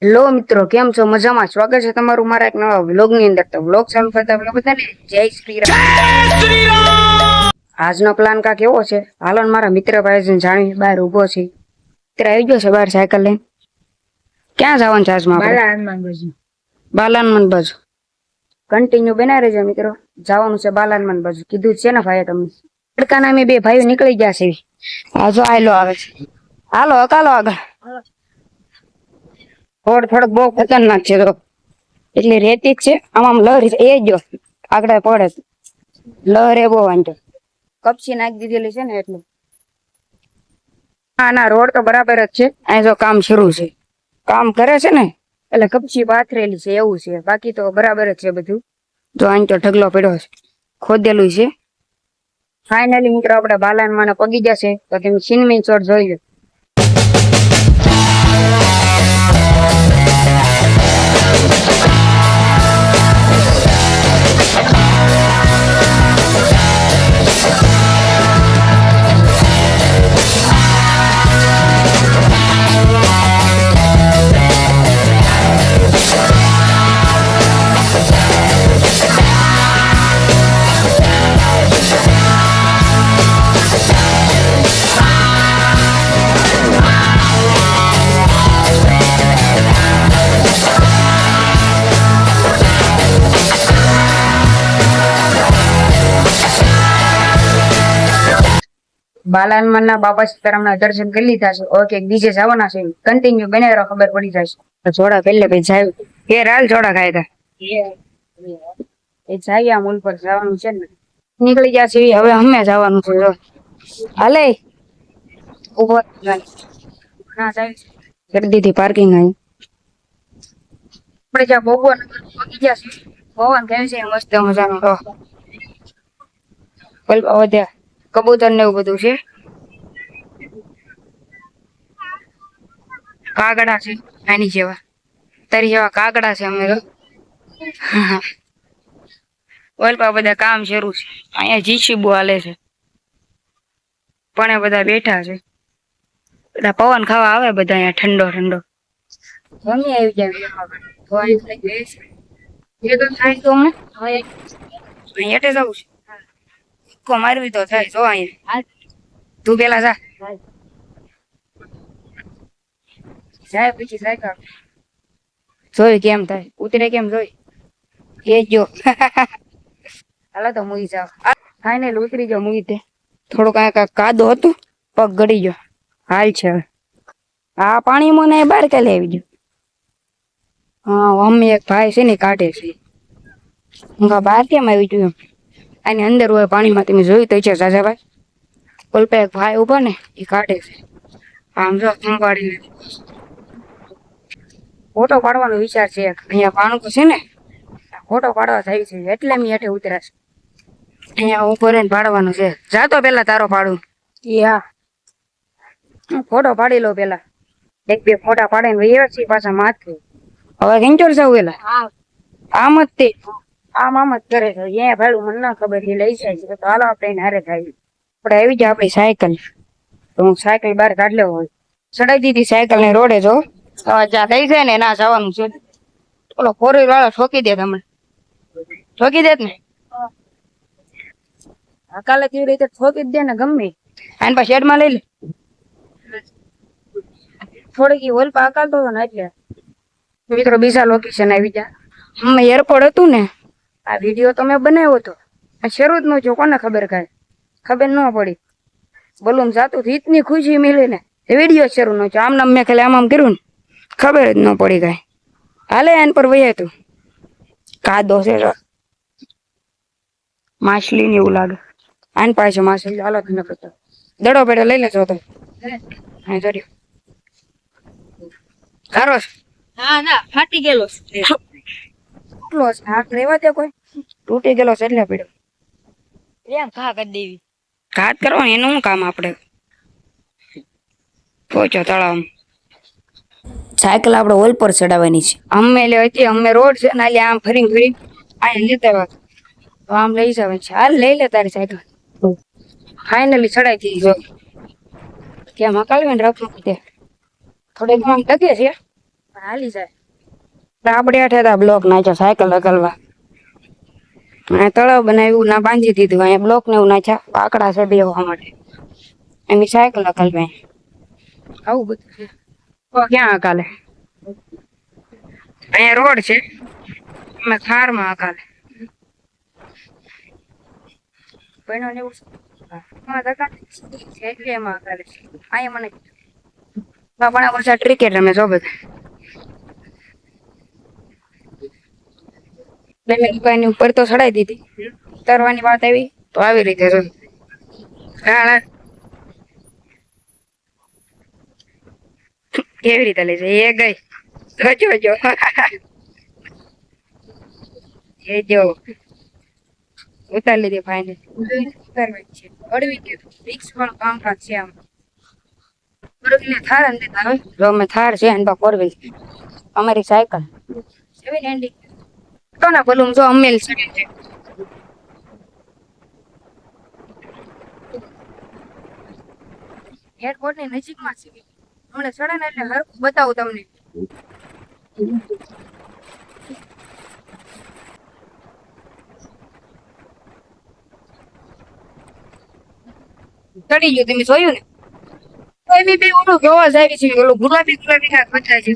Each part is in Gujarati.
હેલો મિત્રો, કેમ છો? મજામાં? સ્વાગત છે તમારું મારા એક નવા વ્લોગ ની અંદર. તો વ્લોગ ચાલુ કરતા પહેલા બધાને જય શ્રી રામ. આજનો પ્લાન કાક એવો છે, હાલો ને મારા મિત્ર ભાઈ જાણી બહાર ઉભો છે. મિત્ર આવી ગયો છે બહાર સાયકલ લઈને. ક્યાં જવાનું છે આજમાં? બાલાનમન બાજુ કન્ટિન્યુ બના રહેજો મિત્રો. જવાનું છે બાલાનમન બાજુ, કીધું છે ને ભાઈ તમને. તડકાના અમે બે ભાઈઓ નીકળી ગયા છે. આ જો આયલો આવે છે. હાલો હકાલો આગળ. થોડોક બહુ ખતરનાક છે તો એટલે રેતી જ છે. આમ લહર એ જો આગળ પડે લહર એ બહુ વાંધો કપચી નાખી દીધેલી છે ને એટલે. ના રોડ તો બરાબર જ છે. અહીં જો કામ શરૂ છે, કામ કરે છે ને એટલે કપચી પાથરેલી છે એવું છે. બાકી તો બરાબર જ છે બધું. જો અહીં તો ઢગલો પડ્યો છે, ખોદેલું છે. ફાઇનલી મિત્રો આપણે બાલાન મને પગી જશે તો તમે સિનમી ચોર જોઈ લો. બાલાનમન ના બાબા સીતારામના દર્શન કરી લીધા છે. ઓકે બીજે જવાના છે, કન્ટિન્યુ બને ખબર પડી જાય છે. જોડા પહેલે ભાઈ જાય એ રાલ જોડા ખાય તા એ જાય આ મૂલ પર જવાનું છે ને. નીકળી ગયા છે હવે અમે જવાનું છે. હાલે ઉભો ના જાય કરી દીધી પાર્કિંગ. અહીં આપણે જ્યાં બહુ પગી ગયા છે. પવન કહે છે મસ્ત મજાનો વધ્યા કબૂતર ને એવું બધું છે. કાગડા છે આની જેવા, તારી જેવા કાગડા છે અમે. ઓલપા બધા કામ શરૂ છે. અહીંયા જીસીબુ હાલે છે પણ એ બધા બેઠા છે. બધા પવન ખાવા આવે બધા અહીંયા ઠંડો ઠંડો. જમી આવી જાય એટલે જવું છે. મારવી તો થાય. જો અહીંયા તું પેલા જા જાય પછી સાયકલ જોઈ કેમ થાય, ઉતરે કેમ જોઈ એ જો. હાલો તો મૂકી જાવ. ફાઈનલ ઉતરી જાવ મૂકી તે. થોડુંક કાંઈક કાદો હતું, પગ ગળી ગયો. હાલ છે હવે આ પાણી મને બહાર કાલે આવી ગયું. હા મમ્મી એક ભાઈ છે ને કાઢે છે. હું બહાર કેમ આવી ગયું આની અંદર હોય પાણીમાં. તમે જોયું તો છે સાજાભાઈ ઓલપા એક ભાઈ ઉભો ને એ કાઢે છે. આમ જો સંભાળી ફોટો પાડવાનો વિચાર છે. અહીંયા પાણું છે ને ફોટો પાડવા થાય છે એટલે મેં હેઠે ઉતરાશ. અહીંયા ઉપર પાડવાનું છે. જાતો પેલા તારો પાડું. હા ફોટો પાડી લો પેલા. એક બે ફોટા પાડે ને વ્યવસ્થિત પાછા માથે. હવે કેંચોર જવું પેલા આમ જ તે આમ જ કરે છે. અહીંયા ભાડું મને ના ખબર છે લઈ જાય છે. તો હાલો આપણે હારે થાય. આપણે આવી જાય આપણી સાયકલ તો હું સાયકલ બહાર કાઢ લેવો હોય ચડાઈ દીધી સાયકલ ને રોડે. જો જ્યાં લઈ જાય ને ના જવાનું છે. ઓલો ફોર વ્હીલર વાળો ઠોકી દે. તમને ઠોકી દે ને કાલે કેવી રીતે ઠોકી જ દે ને ગમે. આને પાછા શેડમાં લઈ લે. થોડીક ઓલપા અકાલતો હતો ને એટલે મિત્રો બીજા લોકેશન આવી ગયા. અમે એરપોર્ટ હતું ને આ વિડીયો તો મેં બનાવ્યો હતો. શરૂ જ ન થયો. કોને ખબર કાંઈ ખબર ન પડી. બોલું જાતું રીતની ખુશી મિલી ને વિડીયો શરૂ ન થયો. આમ નામ મેં ખાલી આમ કર્યું ને ખબર જ ન પડી કાંઈ. હાલે એન પર વહે તું કાદો છે માછલી ને એવું લાગે. આન પાસે માછલી હાલો ન કરતો દડો પેડો લઈ લેજો તો હા જર્યો સારો છે. હા ના ફાટી ગયેલો છે. કેટલો છે હાથ રેવા દે કોઈ તૂટી ગયેલો છે એટલે પીડો એમ ઘા કરી દેવી. ઘાત કરવાનું એનું શું કામ? આપણે પહોંચો તળાવ. સાયકલ આપણે ઓલ પર ચડાવવાની છે. અમે એટલે અમે રોડ છે ને એટલે આમ ફરી અહીંયા લેતા આમ લઈ જવા છે. હાલ લઈ લે તારી સાયકલ. ફાઇનલી ચડાઈ હતી. જો કેમ હકાલવી ને રાખવું તે થોડીક આમ ટકે છે. હાલી જાય આપણે હેઠે હતા બ્લોક નાખ્યો સાયકલ હકલવા અહીંયા તળાવ બનાવ્યું ના બાંધી દીધું અહીંયા બ્લોક ને એવું નાખ્યા આકડા છે બેહવા માટે એની સાયકલ હકલવા આવું બધું છે તો ક્યાં હકાલે અહીંયા રોડ છે અમે થારમાં હકાલે બહેનો ને એવું એટલે એમાં હકાલે અહીંયા મને પણ વર્ષા ક્રિકેટ રમે છો બધા દુકાન ઉપર તો ચડાઈ દીધી ઉતરવાની વાત આવી તો આવી રીતે જો કેવી રીતે લે છે એ ગઈ જો એ જો ઉતારી લીધી ફાઇનલ ઉતારવી છે અડવી ગયું રિક્સ પણ કામકાજ છે આમ પરવીને થાર અંદર આવે જો અમે થાર છે અને પરવી અમારી સાયકલ સેવન હેન્ડી તો ના બોલું જો અમેલ છે એરપોર્ટ ની નજીકમાં છે હમણાં ચડે ને એટલે હરખું બતાવું તમને ચડી ગયું તમે જોયું ને તો એવી બે ઓલું જોવા જાય છે ઓલું ગુલાબી ગુલાબી ના બતાય છે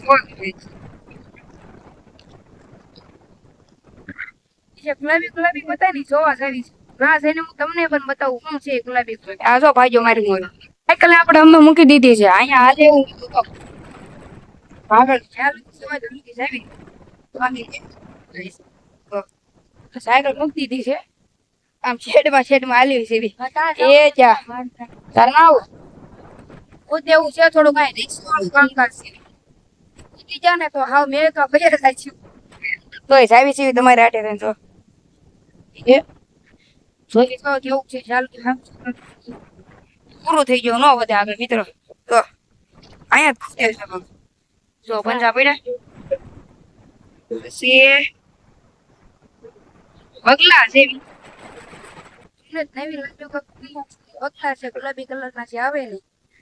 ગુલાબી ગુલાબી બતાય ને જોવા જાય છે ના જઈને હું તમને પણ બતાવું શું છે ગુલાબી ગુલાબી આ જો ભાઈજો મારી મોર સાયકલ આપણે અમે મૂકી દીધી છે અહીંયા આજે હું આગળ ખ્યાલ મૂકી જાવી સાયકલ મૂકી દીધી છે આમ શેડમાં હાલી છે એ ચા તાર ના આવું એવું છે થોડું કઈ રિક્સ વાળું કામકાજ છે ઉઠી જા ને તો હાવ મેં તો ભૈયા થાય છે તોય જાવી છે તમારે આટે થઈને જો એ જોઈ તો કેવું છે ચાલ પૂરું થઈ ગયું ન વધે આગળ મિત્રો તો અહીંયા જો પંજા પડ્યા પછી બગલા જેવી નવી બગલા છે ગુલાબી કલર ના છે આવે ને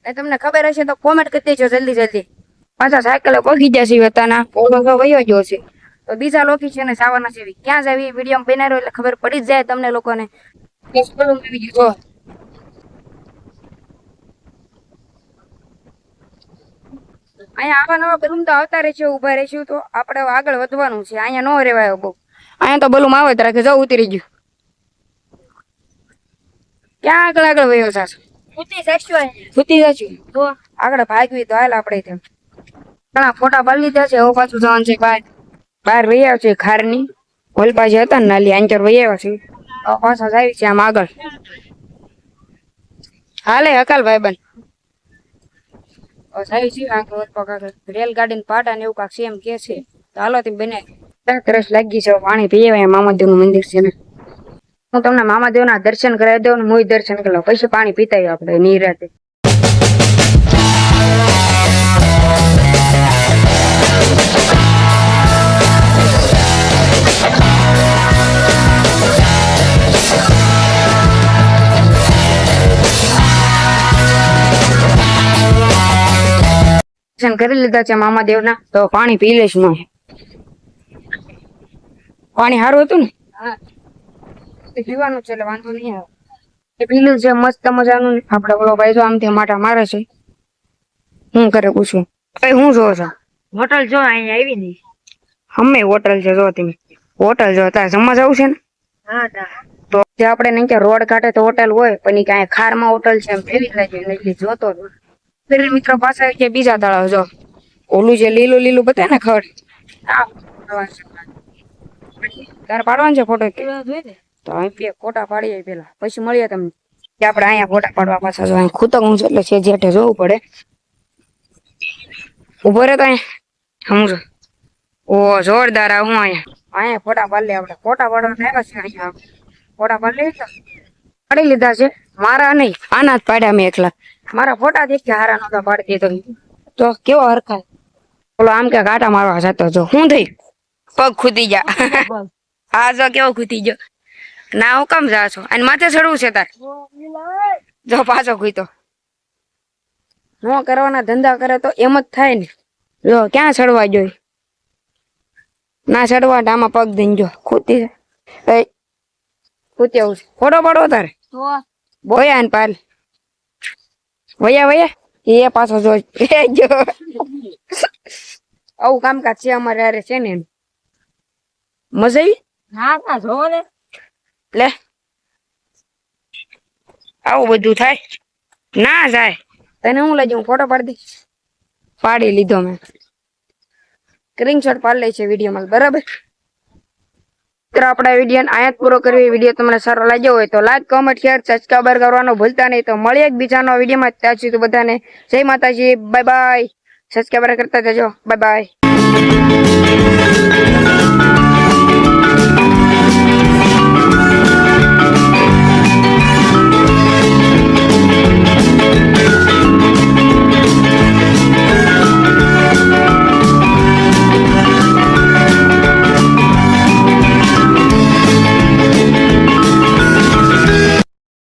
તમને ખબર હશે તો કોમેન્ટ કરી દેજો જલ્દી જલ્દી પાછા સાયકલ પગી જશે વતાના ઓલો વયો ગયો છે તો બીજા લોકો છે ને સાવાના છે ક્યાં જાવી વિડીયો બનાવ્યો એટલે ખબર પડી જ જાય તમને લોકોને અહીંયા આવા નવા બલૂન તો આવતા રહેશે ઉભા રહેશું તો આપણે આગળ વધવાનું છે અહીંયા ન રેવાયો બહુ અહીંયા તો બલૂમ આવે તો રાખે જાવ ઉતરી ગયું ક્યાં આગળ આગળ વયો જાશું સુતી જશું તો આગળ ભાગવી તો હાલ આપણે ત્યાં ઘણા ફોટા પાડી લીધા છે હવે પાછું જવાનું છે બહાર વહી આવ્યા છે ખારની ઓલપાજી હતા ને નાલી આંચર વહી આવ્યા છે પાછા જાય છે આમ આગળ હાલે હકાલ ભાઈ બન રેલગાડી ને પાટા ને એવું કાંક સેમ કે છે તો હાલો તે બને તરસ લાગી છે પાણી પીએ મામાદેવ નું મંદિર છે ને હું તમને મામાદેવ ના દર્શન કરાવી દઉં ને હું દર્શન કરી લઉં પછી પાણી પીતા આપણે નિરાતે દર્શન કરી લીધા છે મામાદેવ ના તો પાણી પી લઈશ હું પાણી સારું હતું ને હા પીવાનું છે એટલે વાંધો નહીં આવે પીલું છે મસ્ત મજાનું આપડે ઓલો ભાઈ જો આમથી માટા મારે છે હું કરે પૂછું ભાઈ હું જોવો છો હોટલ જો અહીંયા આવી નહીં અમે હોટલ છે જો તમે હોટલ જો તારે જમવા જવું છે ને હા તો જે આપણે નહીં કે રોડ કાંઠે તો હોટલ હોય પણ કાંઈ ખારમાં હોટલ છે એમ એવી લાગે એટલે જોતો મિત્રો પાસે કે બીજા તળાવ જો ઓલું જે લીલું લીલું બતાવે ને ખડ તારે પાડવાનું છે ફોટો તો અહીં ફોટા પાડીએ પેલા પછી મળીએ તમને કે આપણે અહીંયા ફોટા પાડવા પાછા જો અહીં ખૂતક ઊંચું એટલે છે જેઠે જોવું પડે ઉભો રહે તો અહીંયા સમજો ઓ જોરદાર હું અહીંયા ફોટા પાડી લે આપણે ફોટા પાડવા આવ્યા છે અહીંયા ફોટા પાડી લે પાડી લીધા છે મારા નહીં આના જ પાડ્યા મેં એકલા મારા ફોટા દેખી હારા નહોતા પાડતી તો કેવો હરખાય બોલો આમ કે કાંટા મારવા જતો જો શું થઈ પગ ખૂતી જા હા જો કેવો ખૂતી ગયો ના હું કેમ જા છો અને માથે ચડવું છે તાર જો પાછો ખૂતો ન કરવાના ધંધા કરે તો એમ જ થાય ને જો ક્યાં ચડવા જોઈએ ના ચડવા આમાં પગ દઈને જો ખૂતી છે એ ખૂતી આવું છે ફોટો પાડો તારે બોયા ને પાલ વયા વયા એ પાછો જો એ જો આવું કામકાજ છે અમારે યારે છે ને એમ. મજા આવી ના ના જોવો ને લે આવું બધું થાય ના જાય તને હું લઈ જાઉં ફોટો પાડી દઈશ પાડી લીધો મેં સ્ક્રીનશોટ પાડી લે છે વિડીયોમાં બરાબર. મિત્રો આપણા વિડીયો અહીંયા જ પૂરો કરવી. વિડીયો તમને સારો લાગ્યો હોય તો લાઈક કોમેન્ટ શેર સબસ્ક્રાઈબર કરવાનું ભૂલતા નહીં. તો મળીએ એક બીજાનો વિડીયોમાં. ત્યાં સુધી બધાને જય માતાજી બાય બાય. સબસ્ક્રાઈબર કરતા જજો બાય બાય.